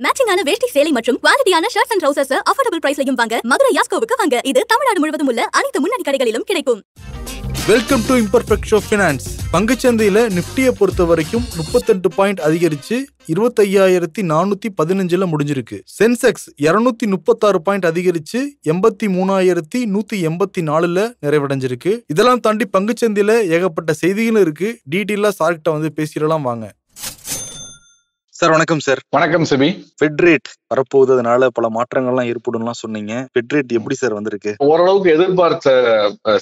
மேட்சிங்கான வேஷ்டி சேலை மற்றும் குவாலிட்டியான ஷர்ட்ஸ் அண்ட் ட்ரவுசர்ஸ் அஃபோர்டபிள் பிரைஸ்லயும் வாங்க மதுரை யாஸ்கோவுக்கு வாங்க. இது தமிழ்நாடு முழுவதும் உள்ள அனைத்து முன்னணி கடைகளிலும் கிடைக்கும். Welcome to imperfect show finance. பங்குச்சந்தையில நிப்டியை பொறுத்த வரைக்கும் 38 பாயிண்ட் அதிகரிச்சு 25,415 முடிஞ்சிருக்கு. சென்செக்ஸ் 236 பாயிண்ட் அதிகரிச்சு 83,184 நிறைவடைஞ்சிருக்கு. இதெல்லாம் தாண்டி பங்குச்சந்தையில ஏகப்பட்ட செய்திகளும் இருக்கு. டீட்டெயிலா சார்கிட்ட வந்து பேசிடலாம் வாங்க. சார் வணக்கம் சார். வணக்கம் சிபி. ஃபெட் ரேட் வரப்போகுது, அதனால பல மாற்றங்கள்லாம் ஏற்படும் சொன்னீங்க. ஃபெட் ரேட் எப்படி சார் வந்திருக்கு? ஓரளவுக்கு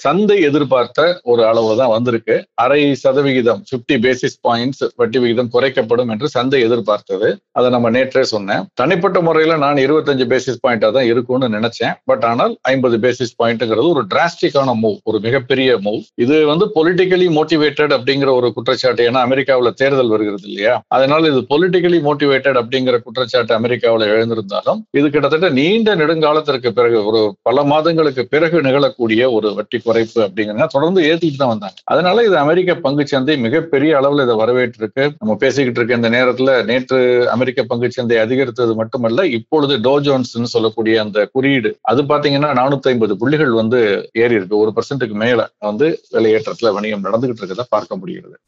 சந்தை எதிர்பார்த்த ஒரு அளவு தான் வந்திருக்கு. 0.5% 50 பேசிஸ் பாயிண்ட்ஸ் வட்டி விகிதம் குறைக்கப்படும் என்று சந்தை எதிர்பார்த்தது. அதை நம்ம நேற்றே சொன்னேன். தனிப்பட்ட முறையில நான் 25 பேசிஸ் பாயிண்டா தான் இருக்கும்னு நினைச்சேன். பட் ஆனால் 50 பேசிஸ் பாயிண்ட்ங்கிறது ஒரு டிராஸ்டிக்கான மூவ், ஒரு மிகப்பெரிய மூவ். இது பொலிட்டிக்கலி மோட்டிவேட்டட் அப்படிங்கிற ஒரு குற்றச்சாட்டு. ஏன்னா அமெரிக்காவில் தேர்தல் வருகிறது இல்லையா, அதனால இது பொலிட்டிக்கலி மோட்டிவேட்டட் அப்படிங்கிற குற்றச்சாட்டு அமெரிக்காவில் எழுந்திருந்தாலும் இது கிட்டத்தட்ட நீண்ட நெடுங்காலத்திற்கு பிறகு, ஒரு பல மாதங்களுக்கு பிறகு நிகழக்கூடிய ஒரு வட்டி குறைப்பு அப்படிங்கிறத தொடர்ந்து ஏத்திட்டு தான் வந்தாங்க. அதனால இது அமெரிக்க பங்குச்சந்தை மிகப்பெரிய அளவில் இதை வரவேற்றிருக்கு. நம்ம பேசிக்கிட்டு இருக்க இந்த நேரத்துல நேற்று அமெரிக்க பங்குச்சந்தை அதிகரித்தது மட்டுமல்ல, இப்பொழுது டோ ஜோன்ஸ் சொல்லக்கூடிய அந்த குறியீடு அது பாத்தீங்கன்னா 450 புள்ளிகள் ஏறி இருக்கு. 1% மேல விலையேற்றத்துல வணிகம் நடந்துகிட்டு இருக்கதை பார்க்க முடிகிறது.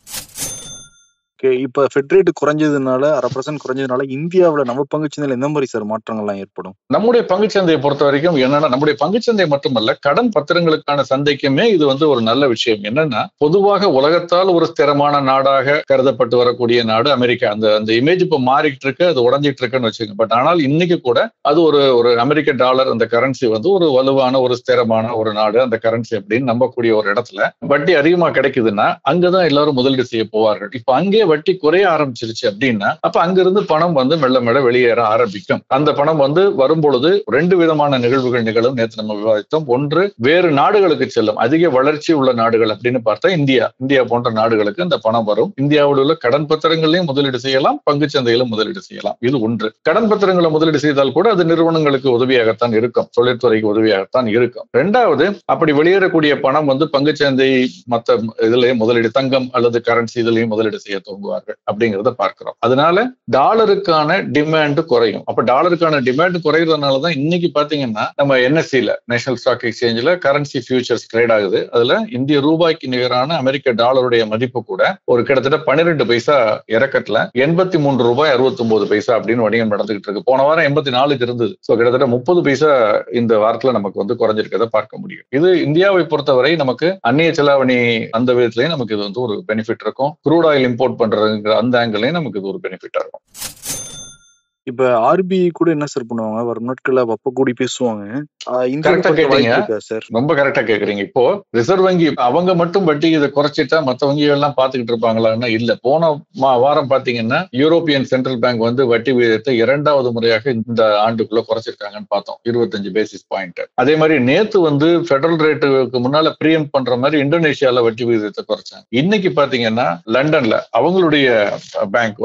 இப்ப ஃபெட் ரேட் குறைஞ்சதுனால 0.5% குறைஞ்சதுனால இந்தியாவில் நம்ம பங்குச்சந்தையில எந்த மாதிரி சார் மாற்றங்கள்லாம் ஏற்படும்? நம்முடைய பங்குச்சந்தையை பொறுத்த வரைக்கும் என்னன்னா, நம்முடைய பங்குச்சந்தை மட்டுமல்ல, கடன் பத்திரங்களுக்கான சந்தைக்குமே இது ஒரு நல்ல விஷயம். என்னன்னா, பொதுவாக உலகத்தால் ஒரு ஸ்திரமான நாடாக கருதப்பட்டு வரக்கூடிய நாடு அமெரிக்கா. அந்த இமேஜ் இப்ப மாறிட்டு இருக்கு, அது உடஞ்சிட்டு இருக்குன்னு வச்சுக்கோங்க. பட் ஆனால் இன்னைக்கு கூட அது ஒரு அமெரிக்க டாலர், அந்த கரன்சி ஒரு வலுவான ஒரு ஸ்திரமான ஒரு நாடு, அந்த கரன்சி அப்படின்னு நம்பக்கூடிய ஒரு இடத்துல வட்டி அதிகமா கிடைக்குதுன்னா அங்கதான் எல்லாரும் முதலீடு செய்ய போவார்கள். இப்ப அங்கே வட்டி குறைய ஆரம்பிச்சிருச்சு அப்படின்னா அப்ப அங்கிருந்து பணம் மெல்ல மெல்ல வெளியேற ஆரம்பிக்கும். அந்த பணம் வரும்பொழுது 2 விதமான நிகழ்வுகள் நிகழும். நேற்று நம்ம விவாதித்தோம். ஒன்று, வேறு நாடுகளுக்கு செல்லும். அதிக வளர்ச்சி உள்ள நாடுகள் அப்படின்னு பார்த்தா இந்தியா போன்ற நாடுகளுக்கு அந்த பணம் வரும். இந்தியாவில் உள்ள கடன் பத்திரங்களையும் முதலீடு செய்யலாம், பங்குச்சந்தையிலும் முதலீடு செய்யலாம். இது ஒன்று. கடன் பத்திரங்களை முதலீடு செய்தால் கூட அது நிறுவனங்களுக்கு உதவியாகத்தான் இருக்கும், தொழில்துறைக்கு உதவியாகத்தான் இருக்கும். இரண்டாவது, அப்படி வெளியேறக்கூடிய பணம் பங்குச்சந்தை மற்ற இதுலயும் முதலீடு, தங்கம் அல்லது கரன்சி இதுலயும் முதலீடு செய்ய அப்படிங்கறத பார்க்கிறோம். அதனால டாலருக்கான டிமாண்ட் குறையும். அப்ப டாலருக்கான டிமாண்ட் குறைகிறதுனாலதான் இன்னைக்கு பாத்தீங்கன்னா நம்ம NSE நேஷனல் ஸ்டாக் எக்ஸ்சேஞ்சில் கரன்சி ஃபியூச்சர்ஸ் ட்ரேட் ஆகுது. அதுல இந்திய ரூபாய்க்கு நிகரான அமெரிக்க டாலருடைய மதிப்பு கூட கிட்டத்தட்ட 12 பைசா இறக்கத்துல 83 ரூபாய் 69 பைசா அப்படின்னு வணிகம் நடந்துகிட்டு இருக்கு. போன வாரம் 84க்கு இருந்தது. கிட்டத்தட்ட 30 பைசா இந்த வாரத்துல நமக்கு குறைஞ்சிருக்கதை பார்க்க முடியும். இது இந்தியாவை பொறுத்தவரை நமக்கு அந்நிய செலாவணி அந்த விதத்திலேயே நமக்கு இது ஒரு பெனிஃபிட் இருக்கும். க்ரூட் ஆயில் இம்போர்ட் பண்றதுங்கிற அந்த ஆங்கிளையும் நமக்கு இது ஒரு பெனிஃபிட்டா இருக்கும். இப்ப RBI கூட என்ன சார் பண்ணுவாங்க, வரும் நாட்கள்ல அப்ப கூடி பேசுவாங்க. ரொம்ப கரெக்டா கேக்குறீங்க. இப்போ ரிசர்வ் வங்கி அவங்க மட்டும் வட்டி இதை குறைச்சிட்டா மத்த வங்கிகள் எல்லாம் பாத்துக்கிட்டு இருப்பாங்களான்னா இல்ல. போன வாரம் பாத்தீங்கன்னா யூரோப்பியன் சென்ட்ரல் பேங்க் வட்டி விகிதத்தை 2வது முறையாக இந்த ஆண்டுக்குள்ள குறைச்சிருக்காங்கன்னு பார்த்தோம், 25 பேசிஸ் பாயிண்ட். அதே மாதிரி நேத்து பெடரல் ரேட்டுக்கு முன்னால பிரியம் பண்ற மாதிரி இந்தோனேஷியால வட்டி விகிதத்தை குறைச்சாங்க. இன்னைக்கு பாத்தீங்கன்னா லண்டன்ல அவங்களுடைய பேங்க்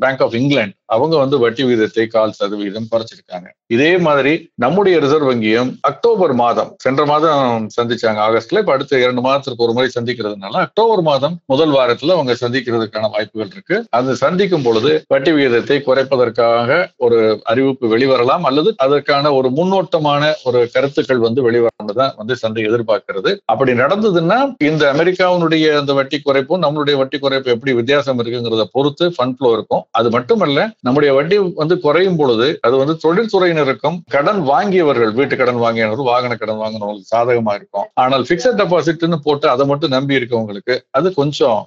பேங்க் ஆஃப் இங்கிலாந்து அவங்க வட்டி விகிதத்தை 0.25% குறைச்சிருக்காங்க. இதே மாதிரி நம்முடைய ரிசர்வ் வங்கியும் அக்டோபர் மாதம், சென்ற மாதம் சந்திச்சாங்க ஆகஸ்ட்ல, இப்ப அடுத்த 2 மாதத்திற்கு ஒரு முறை சந்திக்கிறதுனால அக்டோபர் மாதம் முதல் வாரத்துல அவங்க சந்திக்கிறதுக்கான வாய்ப்புகள் இருக்கு. அது சந்திக்கும் பொழுது வட்டி விகிதத்தை குறைப்பதற்காக ஒரு அறிவிப்பு வெளிவரலாம், அல்லது அதற்கான ஒரு முன்னோட்டமான ஒரு கருத்துக்கள் வெளிவரதான் சந்தை எதிர்பார்க்கிறது. அப்படி நடந்ததுன்னா இந்த அமெரிக்காவுடைய அந்த வட்டி குறைப்பும் நம்மளுடைய வட்டி குறைப்பு எப்படி வித்தியாசம் இருக்குங்கிறத பொறுத்து ஃபண்ட் ஃப்ளோ இருக்கும். அது மட்டுமல்ல, நம்முடைய வட்டி குறையும் பொழுது அது தொழில்துறையினருக்கும் கடன் வாங்கியவர்கள், வீட்டு கடன் வாங்கியவர்கள், வாகன கடன் வாங்கினவங்களுக்கு சாதகமா இருக்கும். ஆனால் பிக்சட் டெபாசிட்னு போட்டு அதை மட்டும் நம்பி இருக்கவங்களுக்கு அது கொஞ்சம்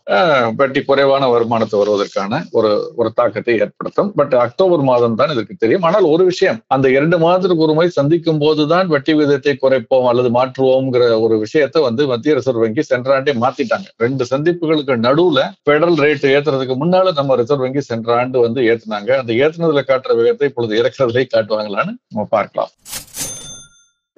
வட்டி குறைவான வருமானத்தை வருவதற்கான ஒரு தாக்கத்தை ஏற்படுத்தும். பட் அக்டோபர் மாதம் தான் இதற்கு தெரியும். ஆனால் ஒரு விஷயம், அந்த 2 மாதத்துக்கு ஒரு முறை சந்திக்கும் போதுதான் வட்டி விகிதத்தை குறைப்போம் அல்லது மாற்றுவோம்ங்கிற ஒரு விஷயத்தை மத்திய ரிசர்வ் வங்கி சென்ற ஆண்டே மாத்திட்டாங்க. 2 சந்திப்புகளுக்கு நடுவுல பெடரல் ரேட் ஏத்துறதுக்கு முன்னால நம்ம ரிசர்வ் வங்கி சென்ற ஆண்டு ஏத்துனாங்க. அந்த ஏத்துனதுல காட்டுற வேகத்தை இப்பொழுது இறக்குறதுல காட்டுவாங்களான்னு நம்ம பார்க்கலாம்.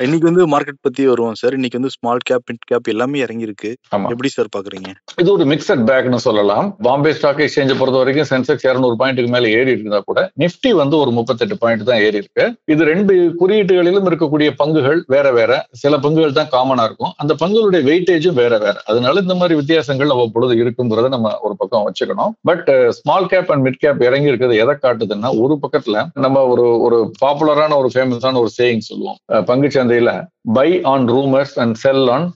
இன்னைக்கு வந்து மார்க்கெட் பத்தி வருவோம் சார். இன்னைக்கு வந்து ஸ்மால் கேப், மிட் கேப் எல்லாமே இறங்கி இருக்கு. ஆமா, எப்படி சார் பாக்குறீங்க? இது ஒரு மிக்சட் பேக்னு சொல்லலாம். பாம்பே ஸ்டாக் எக்ஸ்சேஞ்சை பொறுத்த வரைக்கும் சென்செக்ஸ் 200 பாயிண்ட்டுக்கு மேல ஏறி இருந்தா கூட நிப்டி வந்து ஒரு 38 பாயிண்ட் தான் ஏறி இருக்கு. இது ரெண்டு குறியீட்டுகளிலும் இருக்கக்கூடிய பங்குகள் வேற வேற, சில பங்குகள் தான் காமனா இருக்கும், அந்த பங்குகளுடைய வெயிட்டேஜும் வேற வேற. அதனால இந்த மாதிரி வித்தியாசங்கள் அவ்வப்பொழுது இருக்குங்கிறத நம்ம ஒரு பக்கம் வச்சுக்கணும். But small cap and mid cap இறங்கி இருக்கிறது எதை காட்டுதுன்னா, ஒரு பக்கத்துல நம்ம ஒரு பாப்புலரான ஒரு ஃபேமஸான ஒரு சேயிங் சொல்லுவோம் பங்கு சந்தையில, buy on rumours and sell on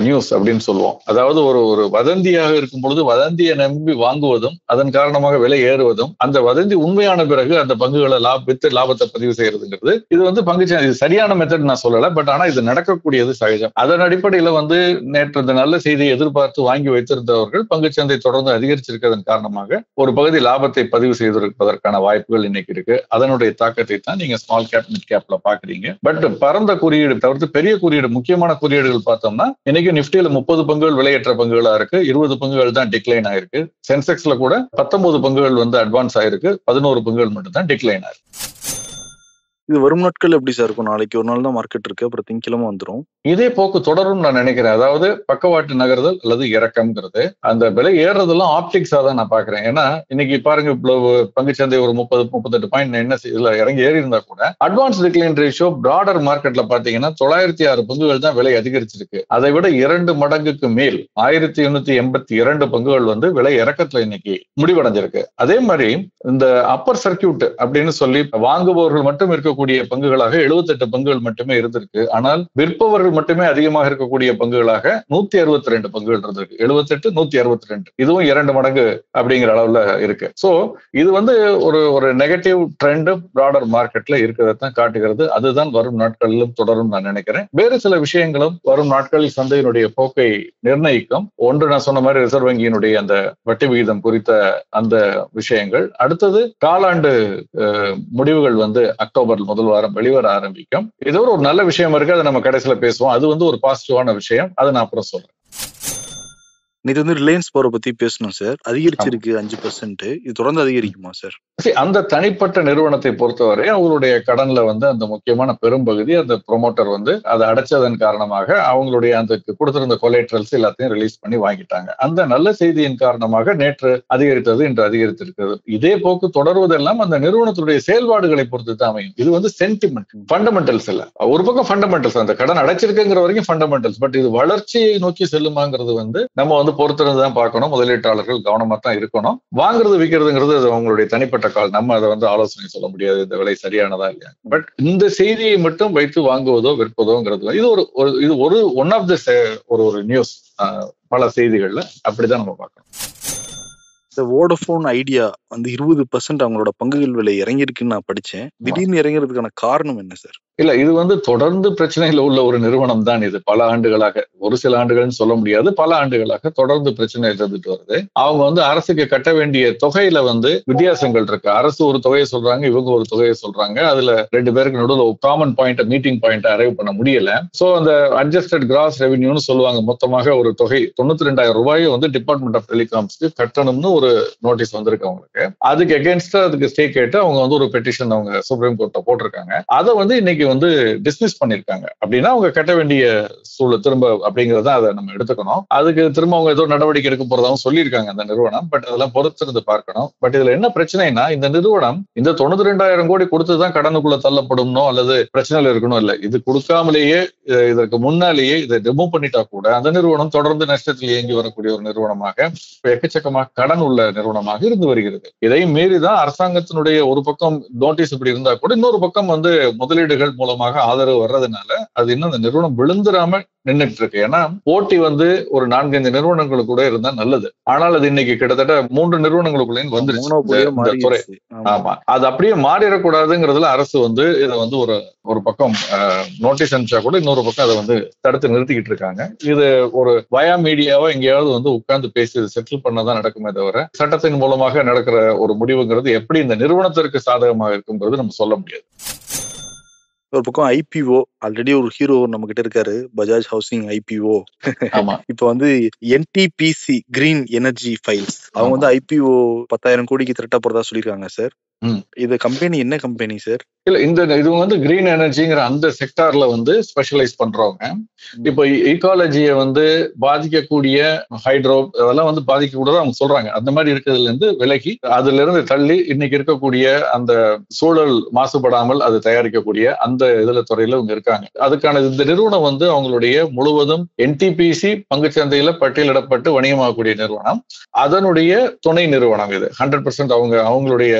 news அப்படின்னு சொல்லுவோம். அதாவது ஒரு வதந்தியாக இருக்கும் பொழுது வதந்தியை நம்பி வாங்குவதும் அதன் காரணமாக விலை ஏறுவதும், அந்த வதந்தி உண்மையான பிறகு அந்த பங்குகளை வித்து லாபத்தை பதிவு செய்யறதுங்கிறது இது வந்து பங்குச்சந்தை இது சரியான மெத்தட் நான் சொல்லல. பட் ஆனா இது நடக்கக்கூடியது சகஜம். அதன் அடிப்படையில வந்து நேற்று இந்த நல்ல செய்தியை எதிர்பார்த்து வாங்கி வைத்திருந்தவர்கள் பங்குச்சந்தை தொடர்ந்து அதிகரிச்சிருக்கிறதன் காரணமாக ஒரு பகுதி லாபத்தை பதிவு செய்திருப்பதற்கான வாய்ப்புகள் இன்னைக்கு இருக்கு. அதனுடைய தாக்கத்தை தான் நீங்க ஸ்மால் கேப் மிட் கேப்ல பாக்குறீங்க. பட் பரந்த குறியீடு தவிர்த்து பெரிய குறியீடு, முக்கியமான குறியீடுகள் பார்த்தோம்னா இன்னைக்கு நிப்டியில 30 பங்குகள் விலையேற்ற பங்குகளா இருக்கு, 20 பங்குகள் தான் டிக்ளைன் ஆயிருக்கு. சென்செக்ஸ்ல கூட 19 பங்குகள் வந்து அட்வான்ஸ் ஆயிருக்கு, 11 பங்குகள் மட்டும் தான் டிக்ளைன் ஆயிருக்கு. இது வரும் நாட்கள் எப்படி சார் இருக்கும்? நாளைக்கு ஒரு நாள் தான் மார்க்கெட் இருக்கு, அப்புறம் திங்கக்கிழமை வந்துடும். இதே போக்கு தொடரும் நான் நினைக்கிறேன். அதாவது பக்கவாட்டு நகர்தல் அல்லது இறக்கம்ங்கிறது, அந்த விலை ஏறுறதெல்லாம் ஆப்டிக்ஸா தான் நான் பாக்குறேன். ஏன்னா இன்னைக்கு பாருங்க, இவ்வளவு பங்குச்சந்தை ஒரு 30-38 பாயிண்ட் என்ன இதுல இறங்கி ஏறி இருந்தா கூட அட்வான்ஸ் டிக்ளைன் ரேஷியோ பிராடர் மார்க்கெட்ல பாத்தீங்கன்னா 906 பங்குகள் தான் விலை அதிகரிச்சிருக்கு. அதை விட 2 மடங்குக்கு மேல் 1882 பங்குகள் வந்து விலை இறக்கத்துல இன்னைக்கு முடிவடைஞ்சிருக்கு. அதே மாதிரி இந்த அப்பர் சர்க்கியூட் அப்படின்னு சொல்லி வாங்குபவர்கள் மட்டும் இருக்கக்கூடிய பங்குகளாக 78 பங்குகள் மட்டுமே இருந்திருக்கு. ஆனால் விற்பவர்கள் மட்டுமே அதிகமாக இருக்கக்கூடிய பங்குகளாக 162 பங்குகள் இருந்திருக்கு. 78 162, இதுவும் 2 மடங்கு அப்படிங்கிற அளவுல இருக்கு. சோ இது வந்து ஒரு நெகட்டிவ் ட்ரெண்ட் பிராடர் மார்க்கெட்ல இருக்கிறதான் காட்டுகிறது. அதுதான் வரும் நாட்களிலும் தொடரும் நான் நினைக்கிறேன். வேறு சில விஷயங்களும் வரும் நாட்களில் சந்தையினுடைய போக்கை நிர்ணயிக்கும். ஒன்று நான் சொன்ன மாதிரி ரிசர்வ் வங்கியினுடைய அந்த வட்டி விகிதம் குறித்த அந்த விஷயங்கள். அடுத்தது காலாண்டு முடிவுகள் வந்து அக்டோபர் முதல் வாரம் வெளிவர ஆரம்பிக்கும். இது ஒரு நல்ல விஷயம் இருக்கு, அதை நம்ம கடைசியில பேசுவோம். அது வந்து ஒரு பாசிட்டிவான விஷயம், அதை நான் அப்புறம் சொல்றேன். இது வந்து ரிலையன்ஸ் பவரை பத்தி பேசணும் சார். அதிகரிச்சிருக்கு 5%. இது தொடர்ந்து அதிகரிக்குமா சார்? அந்த தனிப்பட்ட நிறுவனத்தை பொறுத்தவரை அவங்களுடைய கடன்ல வந்து அந்த முக்கியமான பெரும்பகுதி அந்த ப்ரொமோட்டர் வந்து அதை அடைச்சதன் காரணமாக அவங்களுடைய அந்த கொடுத்திருந்த கொலேட்ரல்ஸ் எல்லாத்தையும் ரிலீஸ் பண்ணி வாங்கிட்டாங்க. அந்த நல்ல செய்தியின் காரணமாக நேற்று அதிகரித்தது, இன்று அதிகரித்திருக்கிறது. இதே போக்கு தொடர்வதெல்லாம் அந்த நிறுவனத்துடைய செயல்பாடுகளை பொறுத்து தான் அமையும். இது வந்து சென்டிமெண்ட், ஃபண்டமெண்டல்ஸ் இல்ல. ஒரு பக்கம் ஃபண்டமெண்டல்ஸ், அந்த கடன் அடைச்சிருக்குங்கிற வரைக்கும் ஃபண்டமெண்டல்ஸ். பட் இது வளர்ச்சியை நோக்கி செல்லுமாங்கிறது வந்து நம்ம வந்து பொறுத்திருந்து தான் பார்க்கணும். முதலீட்டாளர்கள் கவனமா தான் இருக்கணும். வாங்குறது விற்கிறதுங்கிறது அது அவங்களுடைய தனிப்பட்ட கால். நம்ம அதை வந்து ஆலோசனை சொல்ல முடியாது, இந்த விலை சரியானதா இல்லையா. பட் இந்த செய்தியை மட்டும் வைத்து வாங்குவதோ விற்பதோங்கிறது இது ஒன் ஆஃப் த ஒரு நியூஸ். பல செய்திகள்ல அப்படிதான் நம்ம பார்க்கணும். இந்த வோடஃபோன் ஐடியா வந்து 20% அவங்களோட பங்குகள் விலை இறங்கியிருக்குன்னு நான் படிச்சேன். திடீர்னு இறங்கிறதுக்கான காரணம் என்ன சார்? இல்ல, இது வந்து தொடர்ந்து பிரச்சனையில உள்ள ஒரு நிறுவனம் தான் இது. பல ஆண்டுகளாக, ஒரு சில ஆண்டுகள்னு சொல்ல முடியாது, பல ஆண்டுகளாக தொடர்ந்து பிரச்சனை இருந்துட்டு வருது. அவங்க வந்து அரசுக்கு கட்ட வேண்டிய தொகையில வந்து வித்தியாசங்கள் இருக்கு. அரசு ஒரு தொகையை சொல்றாங்க, இவங்க ஒரு தொகையை சொல்றாங்க. அதுல 2 பேருக்கு நடுவில் ஒரு common point, meeting point arrive பண்ண முடியல. சோ அந்த அட்ஜஸ்டட் கிராஸ் ரெவென்யூன்னு சொல்லுவாங்க. மொத்தமாக ஒரு தொகை 92,000 ரூபாயை வந்து டிபார்ட்மெண்ட் ஆஃப் டெலிகாம்ஸ்க்கு கட்டணும்னு ஒரு நோட்டீஸ் வந்திருக்கு அவங்களுக்கு. அதுக்கு எகென்ஸ்டா அதுக்கு ஸ்டே கேட்டு அவங்க வந்து ஒரு பெட்டிஷன் அவங்க சுப்ரீம் கோர்ட்ல போட்டிருக்காங்க. அதை வந்து இன்னைக்கு வந்து டிஸ்மிஸ் பண்ணிருக்காங்க. அப்படின்னா அவங்க கட்ட வேண்டிய சூழல் திரும்ப அப்படிங்கறத அதை நம்ம எடுத்துக்கணும். அதுக்கு திரும்ப அவங்க ஏதோ நடவடிக்கை எடுக்க போறதாகவும் சொல்லியிருக்காங்க அந்த நிறுவனம். பட் அதெல்லாம் பொறுத்திருந்து பார்க்கணும். பட் இதுல என்ன பிரச்சனைனா, இந்த நிறுவனம் இந்த 92,000 கோடி கொடுத்துதான் கடனுக்குள்ள தள்ளப்படும்னோ அல்லது பிரச்சனையில இருக்கணும் இல்ல. இது கொடுக்காமலேயே இதற்கு முன்னாலேயே இதை ரிமூவ் பண்ணிட்டா கூட அந்த நிறுவனம் தொடர்ந்து நஷ்டத்தில் இயங்கி வரக்கூடிய ஒரு நிறுவனமாக, எக்கச்சக்கமாக கடன் உள்ள நிறுவனமாக இருந்து வருகிறது. இதை மீறிதான் அரசாங்கத்தினுடைய ஒரு பக்கம் நோட்டீஸ் இப்படி இருந்தா கூட இன்னொரு பக்கம் வந்து முதலீடுகள் மூலமாக ஆதரவு வர்றதுனால அது இன்னும் அந்த நிறுவனம் விழுந்துராம நின்றுட்டு இருக்கு. ஏன்னா போட்டி வந்து ஒரு 4-5 நிறுவனங்களுக்கு கூட இருந்தா நல்லது. ஆனால் அது இன்னைக்கு கிட்டத்தட்ட 3 நிறுவனங்களுக்குள்ளேயும் வந்துருச்சு துறை. ஆமா, அது அப்படியே மாறிடக்கூடாதுங்கிறதுல அரசு வந்து இதை வந்து ஒரு பக்கம் நோட்டீஸ் அனுப்பிச்சா கூட இன்னொரு பக்கம் அதை வந்து தடுத்து நிறுத்திக்கிட்டு இருக்காங்க. இது ஒரு வயா மீடியாவா எங்கேயாவது வந்து உட்கார்ந்து பேசி செட்டில் பண்ணதான் நடக்குமே தவிர சட்டத்தின் மூலமாக நடக்கிற ஒரு முடிவுங்கிறது எப்படி இந்த நிறுவனத்திற்கு சாதகமாக இருக்குங்கிறது நம்ம சொல்ல முடியாது. ஒரு பக்கம் ஐபிஓ, ஆல்ரெடி ஒரு ஹீரோ நம்ம கிட்ட இருக்காரு, பஜாஜ் ஹவுசிங் ஐபிஓ. இப்ப வந்து என்டிபிசி கிரீன் எனர்ஜி ஃபைல்ஸ் அவங்க வந்து ஐபிஓ 10,000 கோடிக்கு திரட்ட போறதா சொல்லிருக்காங்க சார். இது கம்பெனி என்ன கம்பெனி சார்? இல்ல இது வந்து கிரீன் எனர்ஜிங்கிற அந்த செக்டார்ல வந்து ஸ்பெஷலைஸ் பண்றவங்க. இப்போ ஈகாலஜியை வந்து பாதிக்கக்கூடிய ஹைட்ரோ அதெல்லாம் வந்து பாதிக்க கூடாது அவங்க சொல்றாங்க. அந்த மாதிரி இருக்கிறதுல இருந்து விலகி அதுல இருந்து தள்ளி இன்னைக்கு இருக்கக்கூடிய அந்த சூழல் மாசுபடாமல் அது தயாரிக்கக்கூடிய அந்த இதுல துறையில அவங்க இருக்காங்க. அதுக்கான இந்த நிறுவனம் வந்து அவங்களுடைய முழுவதும் NTPC பங்குச்சந்தையில பட்டியலிடப்பட்டு வணிகமாகக்கூடிய நிறுவனம். அதனுடைய துணை நிறுவனம் இது 100% அவங்களுடைய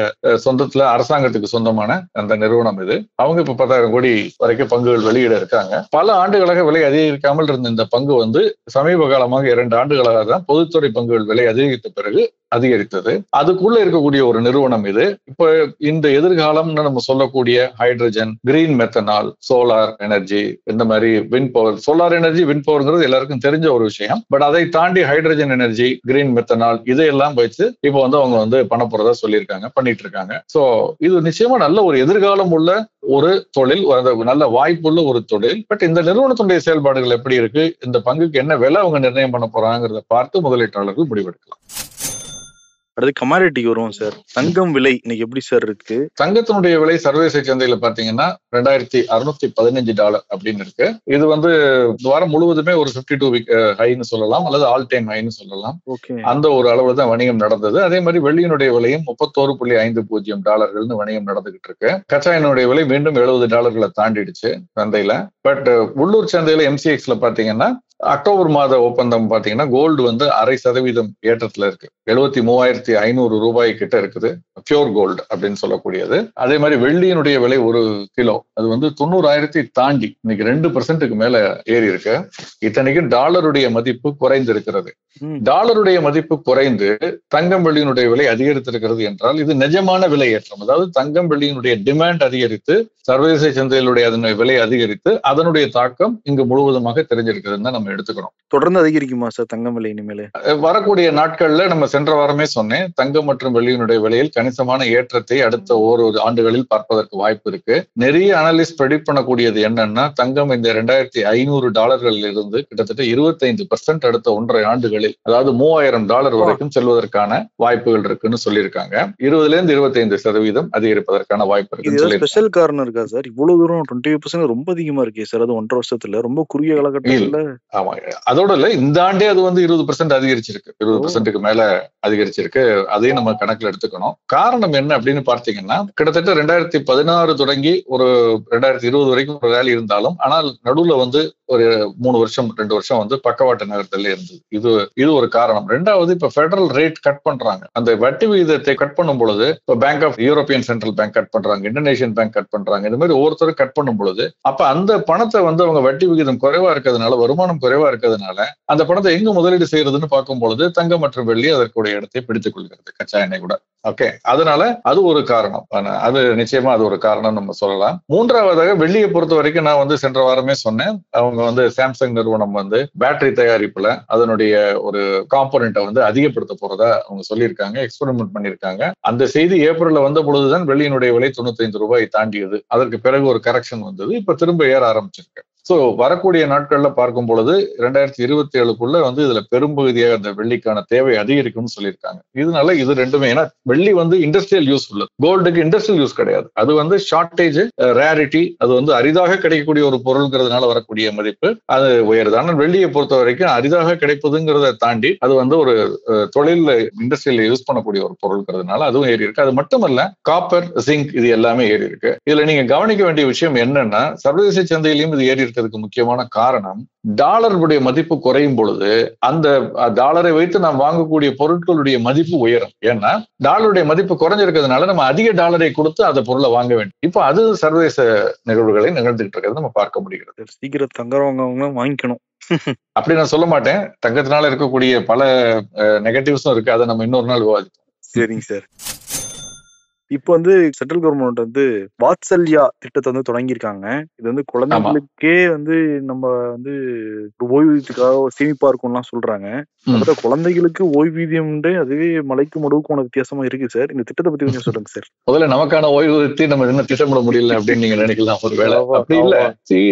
சொந்தத்துல அரசாங்கத்துக்கு சொந்தமான அந்த நிறுவனம் இது. அவங்க இப்ப 10,000 கோடி வரைக்கும் பங்குகள் வெளியிட இருக்காங்க. பல ஆண்டுகளாக விலை அதிகரிக்காமல் இருந்த இந்த பங்கு வந்து சமீப காலமாக 2 ஆண்டுகளாக தான் பொதுத்துறை பங்குகள் விலை அதிகரித்த பிறகு அதிகரித்தது. அதுக்குள்ள இருக்கக்கூடிய ஒரு நிறுவனம் இது. இப்ப இந்த எதிர்காலம்னு நம்ம சொல்லக்கூடிய hydrogen, green methanol, solar energy, இந்த மாதிரி wind power, solar energy, wind பவர்ங்கிறது எல்லாருக்கும் தெரிஞ்ச ஒரு விஷயம். பட் அதை தாண்டி ஹைட்ரஜன் எனர்ஜி, கிரீன் மெத்தனால் இதையெல்லாம் வச்சு இப்போ வந்து அவங்க வந்து பண்ண போறதா சொல்லியிருக்காங்க, பண்ணிட்டு இருக்காங்க. சோ இது நிச்சயமா நல்ல ஒரு எதிர்காலம் உள்ள ஒரு தொழில், நல்ல வாய்ப்புள்ள ஒரு தொழில். பட் இந்த நிறுவனத்துடைய செயல்பாடுகள் எப்படி இருக்கு, இந்த பங்குக்கு என்ன விலை அவங்க நிர்ணயம் பண்ண போறாங்கிறத பார்த்து முதலீட்டாளர்கள் முடிவெடுக்கலாம். அடுத்து கமாடிட்டி வரும் சார். தங்கம் விலை இன்னைக்கு எப்படி சார் இருக்கு? தங்கத்தினுடைய விலை சர்வதேச சந்தையில பாத்தீங்கன்னா $2,615 அப்படின்னு இருக்கு. இது வந்து வாரம் முழுவதுமே ஒரு 52 வீக் ஹைன்னு சொல்லலாம், அல்லது ஆல் டைம் ஹைன்னு சொல்லலாம். அந்த ஒரு அளவுல தான் வணிகம் நடந்தது. அதே மாதிரி வெள்ளியினுடைய விலையும் $31.50 வணிகம் நடந்துகிட்டு இருக்கு. கச்சா எண்ணெயுடைய விலை மீண்டும் $70 தாண்டிடுச்சு சந்தையில. பட் உள்ளூர் சந்தையில MCX பாத்தீங்கன்னா அக்டோபர் மாத ஒப்பந்தம் பாத்தீங்கன்னா கோல்டு வந்து 0.5% ஏற்றத்துல இருக்கு. 73,500 கிட்ட இருக்குது பியூர் கோல்டு அப்படின்னு சொல்லக்கூடியது. அதே மாதிரி வெள்ளியினுடைய விலை ஒரு கிலோ அது வந்து 90,000 தாண்டி இன்னைக்கு 2% மேல ஏறி இருக்கு. இத்தனைக்கும் டாலருடைய மதிப்பு குறைந்து இருக்கிறது. டாலருடைய மதிப்பு குறைந்து தங்கம் வெள்ளியினுடைய விலை அதிகரித்திருக்கிறது என்றால் இது நிஜமான விலை ஏற்றம். அதாவது தங்கம் வெள்ளியினுடைய டிமாண்ட் அதிகரித்து சர்வதேச சந்தையிலுடைய அதனுடைய விலை அதிகரித்து அதனுடைய தாக்கம் இங்கு முழுவதுமாக தெரிஞ்சிருக்குதுன்னு தான் நம்ம எடுத்துக்கணும். தொடர்ந்து அதிகரிக்குமா சார் தங்கம் விலை இனிமேல்? வரக்கூடிய நாட்கள்ல நம்ம சென்ற வாரமே சொன்னேன், தங்கம் மற்றும் வெள்ளியினுடைய விலையில் கணிசமான ஏற்றத்தை அடுத்த ஓரிரு ஆண்டுகளில் பார்ப்பதற்கு வாய்ப்பு இருக்கு. நிறைய அனலிஸ்ட் ப்ரெடிக்ட் பண்ணக்கூடியது என்னன்னா தங்கம் இந்த $2,500 இருந்து கிட்டத்தட்ட 25% அடுத்த 1.5 ஆண்டுகளில், அதாவது $3,000 வரைக்கும் செல்வதற்கான வாய்ப்புகள் இருக்குன்னு சொல்லியிருக்காங்க. 20-25% அதிகரிப்பதற்கான வாய்ப்பு இருக்கு. ஸ்பெஷல் காரணம் இருக்கா சார்? இவ்வளவு தூரம் 25% ரொம்ப அதிகமா இருக்கே சார். அது 1.5 வருஷத்துல ரொம்ப குறுகிய காலகட்டத்துல. ஆமா, அதோட இல்ல, இந்த ஆண்டே அது வந்து 20% அதிகரிச்சிருக்கு. 20%க்கு மேல அதிகரிச்சிருக்கு. அதையும் நம்ம கணக்குல எடுத்துக்கணும். காரணம் என்ன அப்படின்னு பார்த்தீங்கன்னா கிட்டத்தட்ட 2016 தொடங்கி ஒரு 2020 வரைக்கும் ஒரு ரேலி இருந்தாலும், ஆனால் நடுவுல வந்து ஒரு 3 வருஷம் 2 வருஷம் வந்து பக்கவாட்டு நகரத்துல இருந்தது. இது ஒரு காரணம். ரெண்டாவது, இப்ப பெடரல் ரேட் கட் பண்றாங்க. அந்த வட்டி விகிதத்தை கட் பண்ணும் பொழுது இப்ப bank of European central bank cut பண்றாங்க, இந்தோனேஷியன் பேங்க் கட் பண்றாங்க. இந்த மாதிரி ஒவ்வொருத்தரும் கட் பண்ணும் பொழுது அப்ப அந்த பணத்தை வந்து அவங்க வட்டி விகிதம் குறைவா இருக்கிறதுனால, வருமானம் குறைவா இருக்கிறதுனால அந்த பணத்தை எங்க முதலீடு செய்யறதுன்னு பார்க்கும் பொழுது தங்கம் மற்றும் வெள்ளி அதற்குடைய இடத்தை பிடித்துக் கொள்கிறது, கச்சா எண்ணெய் கூட. ஓகே, அதனால அது ஒரு காரணம். அது நிச்சயமா அது ஒரு காரணம் நம்ம சொல்லலாம். மூன்றாவதாக வெள்ளியை பொறுத்த வரைக்கும் நான் வந்து சென்ற வாரமே சொன்னேன், அவங்க வந்து சாம்சங் நிறுவனம் வந்து பேட்டரி தயாரிப்புல அதனுடைய ஒரு காம்போனன்ட்டை வந்து அதிகப்படுத்த போறதா அவங்க சொல்லியிருக்காங்க, எக்ஸ்பெரிமெண்ட் பண்ணியிருக்காங்க. அந்த செய்தி ஏப்ரல்ல வந்த பொழுதுதான் வெள்ளியினுடைய விலை $95 தாண்டியது. அதற்கு பிறகு ஒரு கரெக்ஷன் வந்தது. இப்ப திரும்ப ஏற ஆரம்பிச்சிருக்கு. சோ வரக்கூடிய நாட்கள்ல பார்க்கும் பொழுது 2027க்குள்ள வந்து இதுல பெரும்பகுதியாக அந்த வெள்ளிக்கான தேவை அதிகரிக்கும்னு சொல்லியிருக்காங்க. இதனால இது ரெண்டுமே, ஏன்னா வெள்ளி வந்து இண்டஸ்ட்ரியல் யூஸ் உள்ளது, கோல்டுக்கு இண்டஸ்ட்ரியல் யூஸ் கிடையாது. அது வந்து ஷார்டேஜ், ரேரிட்டி, அது வந்து அரிதாக கிடைக்கக்கூடிய ஒரு பொருள்ங்கிறதுனால வரக்கூடிய மதிப்பு அது உயருது. ஆனால் வெள்ளியை பொறுத்த வரைக்கும் அரிதாக கிடைப்பதுங்கிறத தாண்டி அது வந்து ஒரு தொழில் இண்டஸ்ட்ரியல் யூஸ் பண்ணக்கூடிய ஒரு பொருள்ங்கிறதுனால அதுவும் ஏறி இருக்கு. அது மட்டுமல்ல, காப்பர், ஜிங்க் இது எல்லாமே ஏறி இருக்கு. இதுல நீங்க கவனிக்க வேண்டிய விஷயம் என்னன்னா, சர்வதேச சந்தையிலையும் இது ஏறி இருக்கிறதுக்கு முக்கியமான காரணம், டாலருடைய மதிப்பு குறையும் பொழுது அந்த டாலரை வைத்து நாம் வாங்கக்கூடிய பொருட்களுடைய மதிப்பு உயரும். ஏன்னா டாலருடைய மதிப்பு குறைஞ்சிருக்கிறதுனால நம்ம அதிக டாலரை கொடுத்து அந்த பொருளை வாங்க வேண்டும். இப்போ அது சர்வதேச நிகழ்வுகளை நிகழ்ந்துகிட்டு இருக்கிறது நம்ம பார்க்க முடிகிறது. சீக்கிரம் தங்கம் வாங்கிக்கணும் அப்படி நான் சொல்ல மாட்டேன். தங்கத்தினால இருக்கக்கூடிய பல நெகட்டிவ்ஸும் இருக்கு, அதை நம்ம இன்னொரு நாள் விவாதிப்போம். சரிங்க சார். இப்போ வந்து சென்ட்ரல் கவர்மெண்ட் வந்து வாத்சல்யா திட்டத்தை வந்து தொடங்கியிருக்காங்க. இது வந்து குழந்தைகளுக்கே வந்து நம்ம வந்து ஓய்வூதியத்துக்காக சேமிப்பா இருக்கும்லாம் சொல்றாங்க. அப்புறம் குழந்தைகளுக்கு ஓய்வூதியம் அதுவே மலைக்கு மடுவுக்கான வித்தியாசமா இருக்கு சார். இந்த திட்டத்தை பத்தி கொஞ்சம் சொல்லுங்க சார். முதல்ல நமக்கான ஓய்வூதியத்தை நம்ம இன்னும் திட்டமிட முடியல அப்படின்னு நீங்க நினைக்கலாம். ஒரு வேலை அப்படி இல்ல,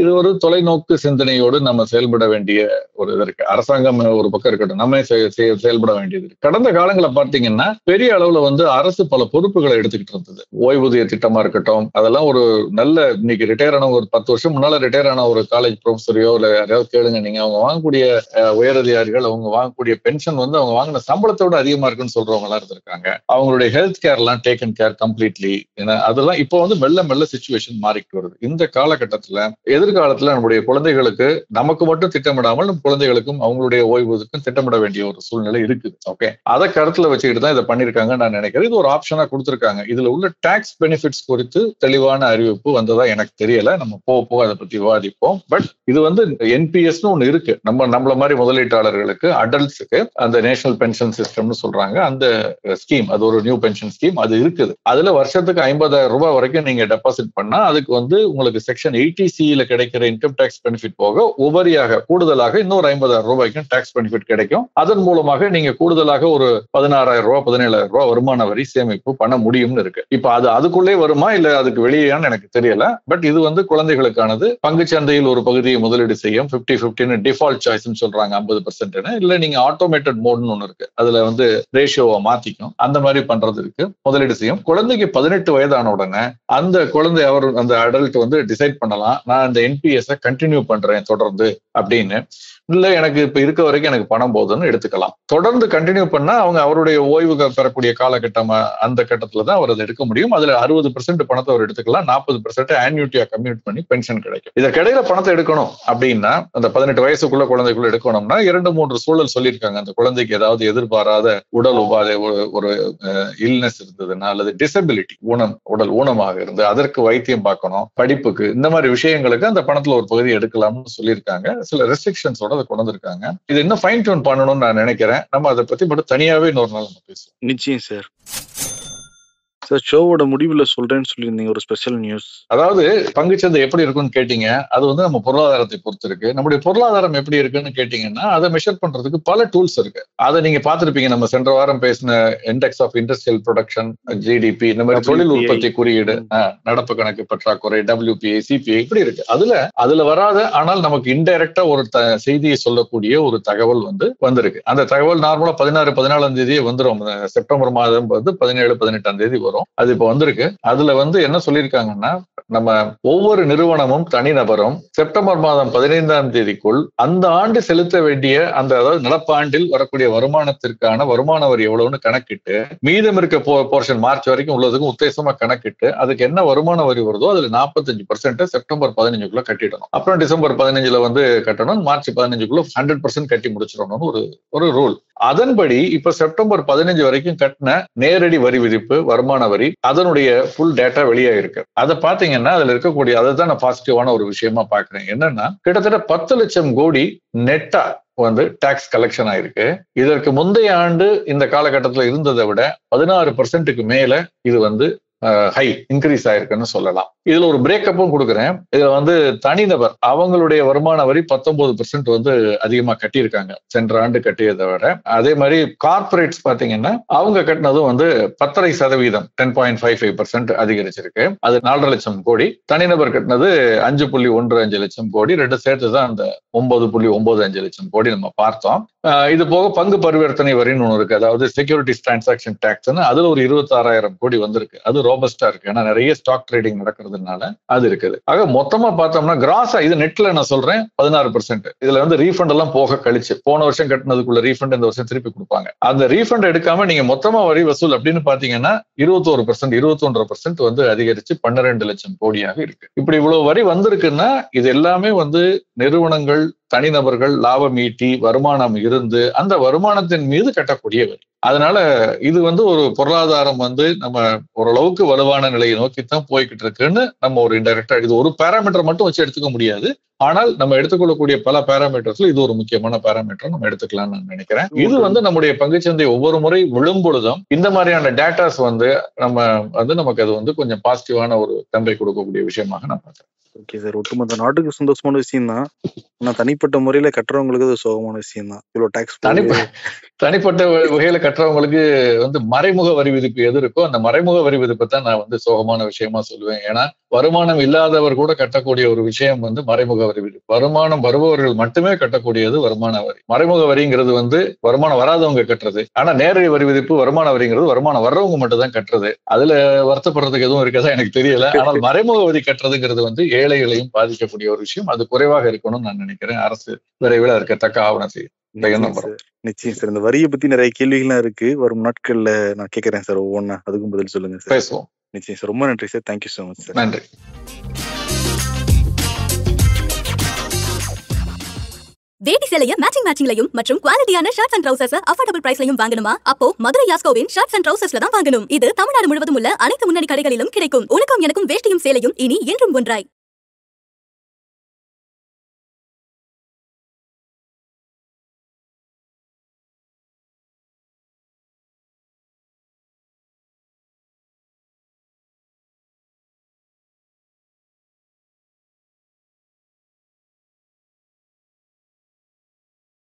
இது ஒரு தொலைநோக்கு சிந்தனையோடு நம்ம செயல்பட வேண்டிய ஒரு இது இருக்கு. அரசாங்கம் ஒரு பக்கம் இருக்கட்டும், நம்ம செயல்பட வேண்டியது இருக்கு. கடந்த காலங்களை பார்த்தீங்கன்னா பெரிய அளவுல வந்து அரசு பல பொறுப்புகளை எடுத்துக்கிட்டு நடந்துட்டு இருந்தது. ஓய்வூதிய திட்டமா இருக்கட்டும், அதெல்லாம் ஒரு நல்ல இன்னைக்கு ரிட்டையர் ஆன ஒரு 10 வருஷம் முன்னால ரிட்டையர் ஆன ஒரு காலேஜ் ப்ரொஃபஸரையோ இல்ல யாரையாவது கேளுங்க நீங்க, அவங்க வாங்கக்கூடிய உயரதிகாரிகள் அவங்க வாங்கக்கூடிய பென்ஷன் வந்து அவங்க வாங்கின சம்பளத்தோட அதிகமா இருக்குன்னு சொல்றவங்க எல்லாம் இருந்திருக்காங்க. அவங்களுடைய ஹெல்த் கேர் எல்லாம் டேக்கன் கேர் கம்ப்ளீட்லி. அதெல்லாம் இப்போ வந்து மெல்ல மெல்ல சிச்சுவேஷன் மாறிட்டு வருது. இந்த காலகட்டத்துல எதிர்காலத்துல நம்முடைய குழந்தைகளுக்கு நமக்கு மட்டும் திட்டமிடாமல் நம்ம குழந்தைகளுக்கும் அவங்களுடைய ஓய்வூதியத்துக்கும் திட்டமிட வேண்டிய ஒரு சூழ்நிலை இருக்குது. ஓகே, அதை கருத்துல வச்சுக்கிட்டு தான் இதை பண்ணிருக்காங்க நான் நினைக்கிறேன். இது ஒரு ஆப்ஷனா கொடுத்திருக்காங்க. இதுல உள்ள டாக்ஸ் பெனிஃபிட்ஸ் குறித்து தெளிவான அறிவிப்பு வந்ததா எனக்கு தெரியல. நம்ம போக போக அதை பத்தி விவாதிப்போம். பட் இது வந்து என்பிஎஸ்னு ஒண்ணு இருக்கு. நம்மள மாதிரி முதலீட்டாளர்களுக்கு அடல்ட்ஸுக்கு அந்த நேஷனல் பென்ஷன் சிஸ்டம்னு சொல்றாங்க. அந்த ஸ்கீம், அது ஒரு நியூ பென்ஷன் ஸ்கீம், அது இருக்குது. அதுல வருஷத்துக்கு 50,000 ரூபாய் வரைக்கும் நீங்க டெபாசிட் பண்ணா அதுக்கு வந்து உங்களுக்கு செக்ஷன் 80C கிடைக்கிற இன்கம் டாக்ஸ் பெனிஃபிட் போக உபரியாக கூடுதலாக இன்னொரு 50,000 ரூபாய்க்கும் டாக்ஸ் பெனிஃபிட் கிடைக்கும். அதன் மூலமாக நீங்க கூடுதலாக ஒரு 16,000 ரூபாய் 17,000 ரூபாய் வருமான வரி சேமிப்பு பண்ண முடியும்னு இருக்கு. இப்ப அது அதுக்குள்ளே வருமா இல்ல அதுக்கு வெளியேன்னு எனக்கு தெரியல. பட் இது வந்து குழந்தைகளுக்கானது. பங்கு சந்தையில் ஒரு பகுதியை முதலீடு செய்யும் 50-50 டிஃபால்ட் சாய்ஸ்ன்னு சொல்றாங்க 50%. இல்ல நீங்க ஆட்டோமேட்டட் மோட்னு ஒண்ணு இருக்கு, அதுல வந்து ரேஷியோவை மாத்திக்கும். அந்த மாதிரி பண்றது இருக்கு. முதலீடு செய்யும். குழந்தைக்கு 18 வயதான உடனே அந்த குழந்தை அந்த அடல்ட் வந்து டிசைட் பண்ணலாம், நான் இந்த என்பிஎஸ் கண்டினியூ பண்றேன் தொடர்ந்து அப்படின்னு. இல்ல எனக்கு இப்ப இருக்க வரைக்கும் எனக்கு பணம் போதுன்னு எடுத்துக்கலாம். தொடர்ந்து கண்டினியூ பண்ணா அவங்க அவருடைய ஓய்வு பெறக்கூடிய காலகட்டமா அந்த கட்டத்துலதான் அவர் அதை எடுக்க முடியும். அதுல 60% பணத்தை அவர் எடுத்துக்கலாம், 40% ஆன்யூட்டியா கம்யூட் பண்ணி பென்ஷன் கிடைக்கும். இதற்கிடையில பணத்தை எடுக்கணும் அப்படின்னா அந்த 18 வயசுக்குள்ள குழந்தைக்குள்ள எடுக்கணும்னா 2-3 சூழல் சொல்லியிருக்காங்க. அந்த குழந்தைக்கு ஏதாவது எதிர்பாராத உடல் உபாதை, ஒரு இல்னஸ் இருந்ததுன்னா அல்லது டிசபிலிட்டி, உடல் ஊனமாக இருந்து அதற்கு வைத்தியம் பார்க்கணும், படிப்புக்கு, இந்த மாதிரி விஷயங்களுக்கு அந்த பணத்துல ஒரு பகுதி எடுக்கலாம்னு சொல்லியிருக்காங்க. சில ரெஸ்ட்ரிக்ஷன்ஸோட அதை கொண்டு வந்திருக்காங்க. இது இன்னும் ஃபைன் டியூன் பண்ணணும்னு நான் நினைக்கிறேன். நம்ம அதை பத்தி மட்டும் தனியாவே இன்னொரு நாள் நம்ம பேசுவோம். நிச்சயம் சார். சார், ஷோவோட முடிவுல சொல்றேன்னு சொல்லியிருந்தீங்க ஒரு ஸ்பெஷல் நியூஸ். அதாவது பங்குச்சந்தை எப்படி இருக்குன்னு கேட்டீங்க. அது வந்து நம்ம பொருளாதாரத்தை பொறுத்து இருக்கு. நம்முடைய பொருளாதாரம் எப்படி இருக்குன்னு கேட்டீங்கன்னா அதை மெஷர் பண்றதுக்கு பல டூல்ஸ் இருக்கு. அதை நீங்க பார்த்திருப்பீங்க. நம்ம சென்ற வாரம் பேசின index of industrial production, GDP, இந்த மாதிரி தொழில் உற்பத்தி குறியீடு, நடப்பு கணக்கு பற்றாக்குறை, WPI, CPI இப்படி இருக்கு. அதுல வராத ஆனால் நமக்கு இன்டைரக்டா ஒரு செய்தியை சொல்லக்கூடிய ஒரு தகவல் வந்து வந்திருக்கு. அந்த தகவல் நார்மலா 16-17 தேதியே வந்துடும். செப்டம்பர் மாதம் வந்து 17-18 தேதி வரும். அது இப்ப வந்திருக்கு. அதுல வந்து என்ன சொல்லியிருக்காங்கன்னா, நம்ம ஒவ்வொரு நிறுவனமும் தனிநபரும் செப்டம்பர் மாதம் 15ஆம் தேதிக்குள் அந்த ஆண்டு செலுத்த வேண்டிய அதாவது நடப்பாண்டில் வரக்கூடிய வருமானத்திற்கான வருமான வரி எவ்வளவுன்னு கணக்கிட்டு, மீதம் இருக்க போர்ஷன் மார்ச் வரைக்கும் உள்ளதுக்கும் உத்தேசமா கணக்கிட்டு அதுக்கு என்ன வருமான வரி வருதோ அதுல 45% செப்டம்பர் 15க்குள்ள கட்டிடணும். அப்புறம் டிசம்பர் 15ல வந்து கட்டணும். மார்ச் 15க்குள்ள 100% கட்டி முடிச்சிடணும்னு ஒரு ரூல். அதன்படி இப்ப செப்டம்பர் 15 வரைக்கும் கட்டின நேரடி வரி விதிப்பு, வருமான வரி, அதனுடைய ஃபுல் டேட்டா வெளியாயிருக்கு. அதை பாத்தீங்கன்னா அதுல இருக்கக்கூடிய அதுதான் நான் பாசிட்டிவான ஒரு விஷயமா பாக்குறேன். என்னன்னா கிட்டத்தட்ட 10 லட்சம் கோடி நெட்டா வந்து டாக்ஸ் கலெக்ஷன் ஆயிருக்கு. இதற்கு முந்தைய ஆண்டு இந்த காலகட்டத்தில் இருந்ததை விட 16%க்கு மேல இது வந்து ஹை இன்க்ரீஸ் ஆயிருக்குன்னு சொல்லலாம். இதுல ஒரு பிரேக்கப்பும் கொடுக்குறேன். இதுல வந்து தனிநபர் அவங்களுடைய வருமான வரி 19% வந்து அதிகமா கட்டியிருக்காங்க சென்ற ஆண்டு கட்டியதை விட. அதே மாதிரி கார்பரேட்ஸ் பாத்தீங்கன்னா அவங்க கட்டினதும் வந்து 10.5% 10.55% அதிகரிச்சிருக்கு. அது 4.5 லட்சம் கோடி. தனிநபர் கட்டினது 5.15 லட்சம் கோடி. ரெண்டு சேர்த்துதான் அந்த 9.95 லட்சம் கோடி நம்ம பார்த்தோம். இது போக பங்கு பரிவர்த்தனை வரின்னு ஒண்ணு இருக்கு. அதாவது செக்யூரிட்டிஸ் டிரான்சாக்ஷன் டாக்ஸ்ன்னு அதுல ஒரு 26,000 கோடி வந்திருக்கு. அது ரோபஸ்டா இருக்கு. ஏன்னா நிறைய ஸ்டாக் ட்ரேடிங் நடக்கிறதுனால அது இருக்குது. ஆக மொத்தமா பார்த்தோம்னா கிராஸா இது நெட்ல நான் சொல்றேன் 16%. இதுல வந்து ரீஃபண்ட் எல்லாம் போக கழிச்சு போன வருஷம் கட்டினதுக்குள்ள ரீஃபண்ட் இந்த வருஷம் திருப்பி கொடுப்பாங்க. அந்த ரீஃபண்ட் எடுக்காம நீங்க மொத்தமா வரி வசூல் அப்படின்னு பாத்தீங்கன்னா 21% வந்து அதிகரிச்சு 12 லட்சம் கோடியாக இருக்கு. இப்படி இவ்வளவு வரி வந்திருக்குன்னா இது எல்லாமே வந்து நிறுவனங்கள், தனிநபர்கள் லாபம் ஈட்டி வருமானம் இருந்து அந்த வருமானத்தின் மீது கட்டக்கூடிய வரி. அதனால இது வந்து ஒரு பொருளாதாரம் வந்து நம்ம ஓரளவுக்கு வலுவான நிலையை நோக்கித்தான் போய்கிட்டு இருக்குன்னு நம்ம ஒரு இன்டைரக்டா இது ஒரு பேராமீட்டர் மட்டும் வச்சு எடுத்துக்க முடியாது. ஆனால் நம்ம எடுத்துக்கொள்ளக்கூடிய பல பேராமீட்டர்ஸ்ல இது ஒரு முக்கியமான பேராமீட்டர் நம்ம எடுத்துக்கலாம்னு நான் நினைக்கிறேன். இது வந்து நம்முடைய பங்குச்சந்தை ஒவ்வொரு முறை விழும் பொழுதும் இந்த மாதிரியான டேட்டாஸ் வந்து நமக்கு அது வந்து கொஞ்சம் பாசிட்டிவான ஒரு தன்மை கொடுக்கக்கூடிய விஷயமாக நான் பார்க்கிறேன். ஓகே சார், ஒட்டுமொத்த நாட்டுக்கு சந்தோஷமான விஷயம் தான். ஆனா தனிப்பட்ட முறையில கட்டுறவங்களுக்கு அது சோகமான விஷயம் தான். இவ்வளவு டாக்ஸ் தனிப்பட்ட வகையில கட்டுறவங்களுக்கு வந்து மறைமுக வரி விதிப்பு எது இருக்கோ அந்த மறைமுக வரி விதிப்பை தான் நான் வந்து சோகமான விஷயமா சொல்லுவேன். ஏன்னா வருமானம் இல்லாதவர் கூட கட்டக்கூடிய ஒரு விஷயம் வந்து மறைமுக வரி விதிப்பு. வருமானம் வருபவர்கள் மட்டுமே கட்டக்கூடியது வருமான வரி. மறைமுக வரிங்கிறது வந்து வருமானம் வராதவங்க கட்டுறது. ஆனா நேரடி வரி விதிப்பு வருமான வரிங்கிறது வருமானம் வர்றவங்க மட்டும் தான் கட்டுறது. அதுல வருத்தப்படுறதுக்கு எதுவும் இருக்கதா எனக்கு தெரியல. ஆனால் மறைமுக வரி கட்டுறதுங்கிறது வந்து ஏழைகளையும் பாதிக்கக்கூடிய ஒரு விஷயம். அது குறைவாக இருக்கணும்னு நான் நினைக்கிறேன். அரசு விரைவில் அதற்கு தக்க ஆவணம் செய்யும். நிச்சயம் சார். இந்த வரியை பத்தி நிறைய கேள்விகள்லாம் இருக்கு. வரும் நாட்கள்ல நான் கேட்கறேன் சார் ஒவ்வொன்னா. அதுக்கும் பதில் சொல்லுங்க சார். பேசுவோம். நிச்சயம் சார். ரொம்ப நன்றி sir. Thank you so much sir. நன்றி. வேட்டி சேலைய மேட்சிங்லயும் மற்றும் குவாலிட்டியான ஷர்ட்ஸ் அண்ட் ட்ரவுசர்ஸ் அஃபோர்டபிள் பிரைஸ்லயும் வாங்கணுமா? அப்போ மதுரை யாஸ்கோவின் ஷர்ட்ஸ் அண்ட் ட்ரவுசர்ஸ்ல தான் வாங்கணும். இது தமிழ்நாடு முழுவதும் உள்ள அனைத்து முன்னணி கடைகளிலும் கிடைக்கும். உனக்கும் எனக்கும் வேஷ்டியும் சேலையும் இனி என்றும் ஒன்றாய்.